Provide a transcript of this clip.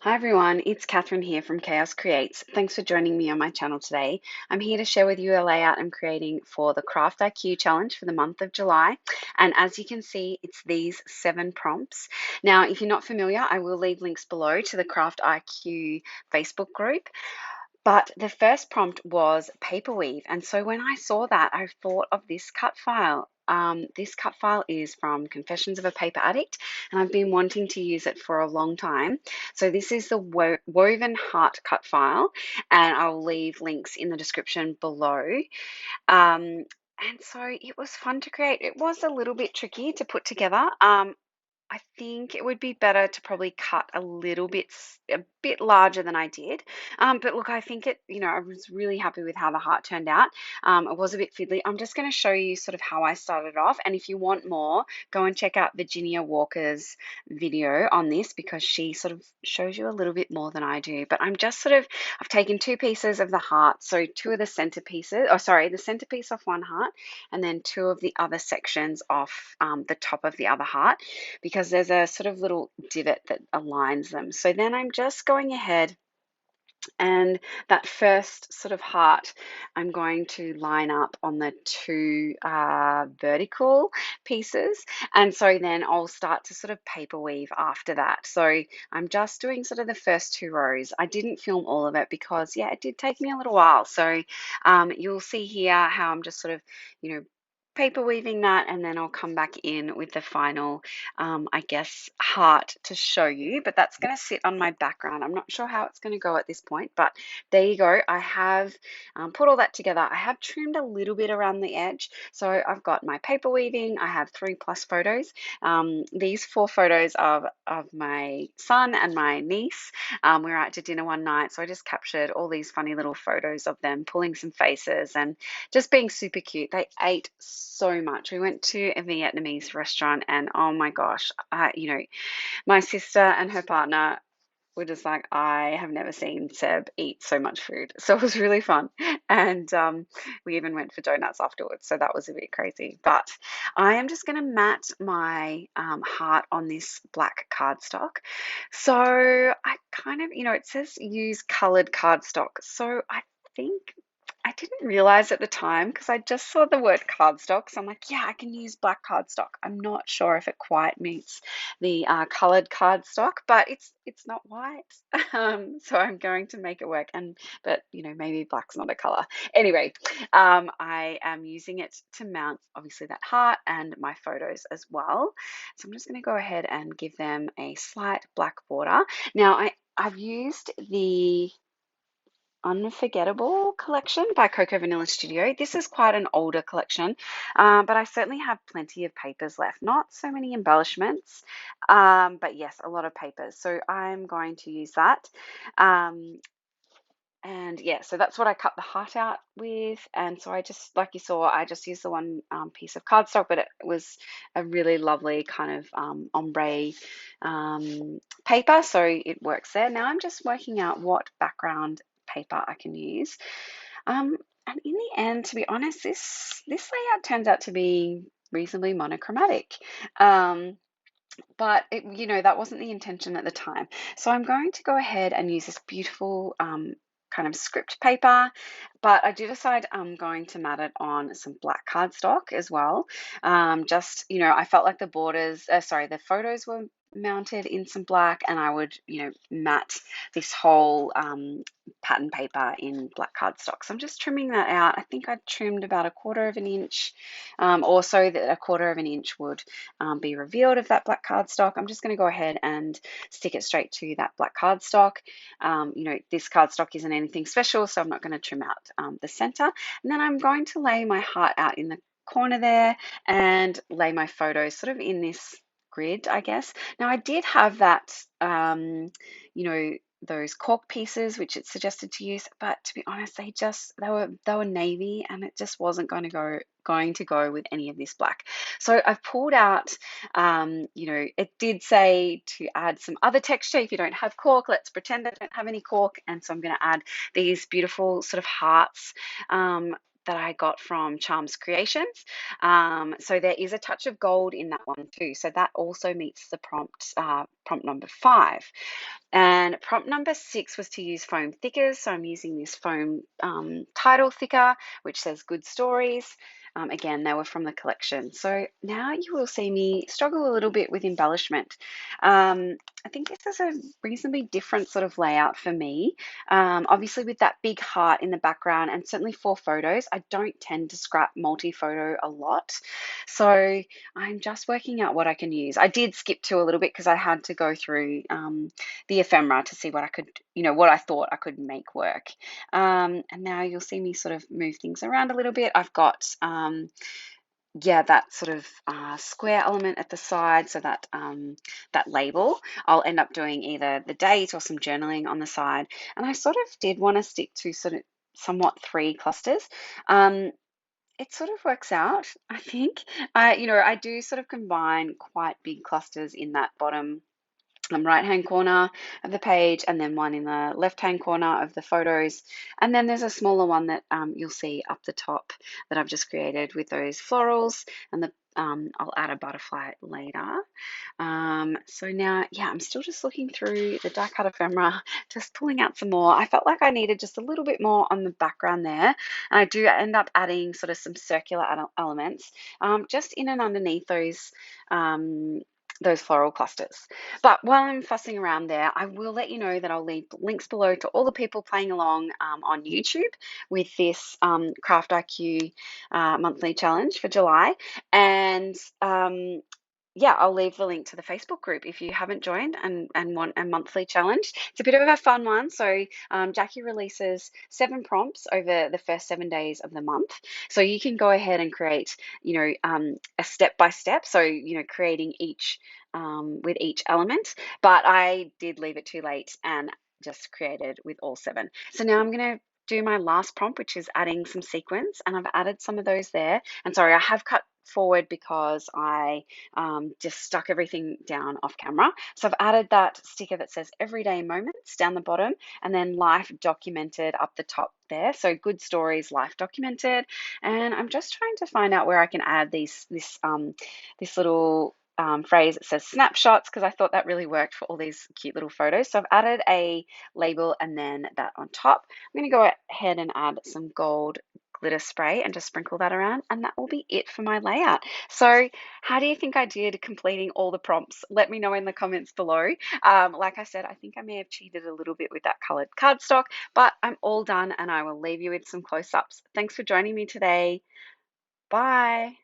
Hi everyone, it's Catherine here from Chaos Creates. Thanks for joining me on my channel today. I'm here to share with you a layout I'm creating for the Craft IQ challenge for the month of July. And as you can see, it's these 7 prompts. Now, if you're not familiar, I will leave links below to the Craft IQ Facebook group. But the first prompt was Paperweave. And so when I saw that, I thought of this cut file. This cut file is from Confessions of a Paper Addict, and I've been wanting to use it for a long time. So this is the woven heart cut file, and I'll leave links in the description below. And so it was fun to create. It was a little bit tricky to put together. I think it would be better to probably cut a little bit, a bit larger than I did. But look, I think I was really happy with how the heart turned out. It was a bit fiddly. I'm just going to show you sort of how I started off. And if you want more, go and check out Virginia Walker's video on this because she sort of shows you a little bit more than I do. But I've taken 2 pieces of the heart. So 2 of the centerpieces, the centerpiece off one heart, and then 2 of the other sections off the top of the other heart because there's a sort of little divot that aligns them. So then I'm just going ahead and that first sort of heart, I'm going to line up on the 2 vertical pieces. And so then I'll start to sort of paper weave after that. So I'm just doing sort of the first 2 rows. I didn't film all of it because, yeah, it did take me a little while. So you'll see here how I'm just sort of, paper weaving that, and then I'll come back in with the final heart to show you, but that's going to sit on my background. I'm not sure how it's going to go at this point, but there you go. I have put all that together. I have trimmed a little bit around the edge, so I've got my paper weaving. I have 3+ photos. These 4 photos of my son and my niece. We were out to dinner one night, so I just captured all these funny little photos of them pulling some faces and just being super cute. They ate so much. We went to a Vietnamese restaurant, and oh my gosh, my sister and her partner were just like, I have never seen Seb eat so much food. So it was really fun. And we even went for donuts afterwards. So that was a bit crazy. But I am just going to mat my heart on this black cardstock. So I kind of, it says use colored cardstock. So I think I didn't realize at the time because I just saw the word cardstock. So I'm like, yeah, I can use black cardstock. I'm not sure if it quite meets the colored cardstock, but it's not white. So I'm going to make it work. But maybe black's not a color. Anyway, I am using it to mount obviously that heart and my photos as well. So I'm just going to go ahead and give them a slight black border. Now I've used the Unforgettable collection by Cocoa Vanilla Studio. This is quite an older collection, but I certainly have plenty of papers left. Not so many embellishments, but yes, a lot of papers. So I'm going to use that. And yeah, so that's what I cut the heart out with. And so I just, like you saw, I just used the one piece of cardstock, but it was a really lovely kind of ombre paper. So it works there. Now I'm just working out what background paper I can use. And in the end, to be honest, this layout turns out to be reasonably monochromatic. But that wasn't the intention at the time. So I'm going to go ahead and use this beautiful kind of script paper, but I do decide I'm going to mat it on some black cardstock as well. I felt like the photos were mounted in some black, and I would, mat this whole pattern paper in black cardstock. So I'm just trimming that out. I think I trimmed about 1/4 of an inch, or so that 1/4 of an inch would be revealed of that black cardstock. I'm just going to go ahead and stick it straight to that black cardstock. This cardstock isn't anything special, so I'm not going to trim out the center. And then I'm going to lay my heart out in the corner there and lay my photos sort of in this grid, I guess. Now I did have that, those cork pieces which it suggested to use, but to be honest, they were navy, and it just wasn't going to go with any of this black. So I've pulled out, it did say to add some other texture if you don't have cork. Let's pretend I don't have any cork, and so I'm going to add these beautiful sort of hearts. that I got from Charms Creations. So there is a touch of gold in that one too. So that also meets the prompt number 5. And prompt number 6 was to use foam thickers. So I'm using this foam title thicker, which says Good Stories. Again, they were from the collection. So now you will see me struggle a little bit with embellishment. I think this is a reasonably different sort of layout for me. Obviously, with that big heart in the background, and certainly for photos, I don't tend to scrap multi-photo a lot. So I'm just working out what I can use. I did skip to a little bit because I had to go through the ephemera to see what I could, what I thought I could make work. And now you'll see me sort of move things around a little bit. I've got, yeah, that sort of square element at the side, so that that label. I'll end up doing either the date or some journaling on the side. And I sort of did want to stick to sort of somewhat 3 clusters. Um, it sort of works out, I think. I do sort of combine quite big clusters in that bottom right hand corner of the page, and then one in the left hand corner of the photos, and then there's a smaller one that you'll see up the top that I've just created with those florals, and I'll add a butterfly later. So now, yeah, I'm still just looking through the die cut ephemera, just pulling out some more. I felt like I needed just a little bit more on the background there, and I do end up adding sort of some circular elements just in and underneath those floral clusters. But while I'm fussing around there, I will let you know that I'll leave links below to all the people playing along on YouTube with this Craft IQ monthly challenge for July. And yeah, I'll leave the link to the Facebook group if you haven't joined and want a monthly challenge. It's a bit of a fun one. So Jackie releases 7 prompts over the first 7 days of the month. So you can go ahead and create, a step by step. So, creating each with each element. But I did leave it too late and just created with all 7. So now I'm going to do my last prompt, which is adding some sequins, and I've added some of those there. And sorry, I have cut forward because I just stuck everything down off camera. So I've added that sticker that says everyday moments down the bottom, and then life documented up the top there. So Good Stories, life documented. And I'm just trying to find out where I can add this little phrase that says snapshots, because I thought that really worked for all these cute little photos. So I've added a label and then that on top. I'm going to go ahead and add some gold glitter spray and just sprinkle that around, and that will be it for my layout. So how do you think I did completing all the prompts? Let me know in the comments below. Like I said, I think I may have cheated a little bit with that colored cardstock, but I'm all done, and I will leave you with some close-ups. Thanks for joining me today. Bye.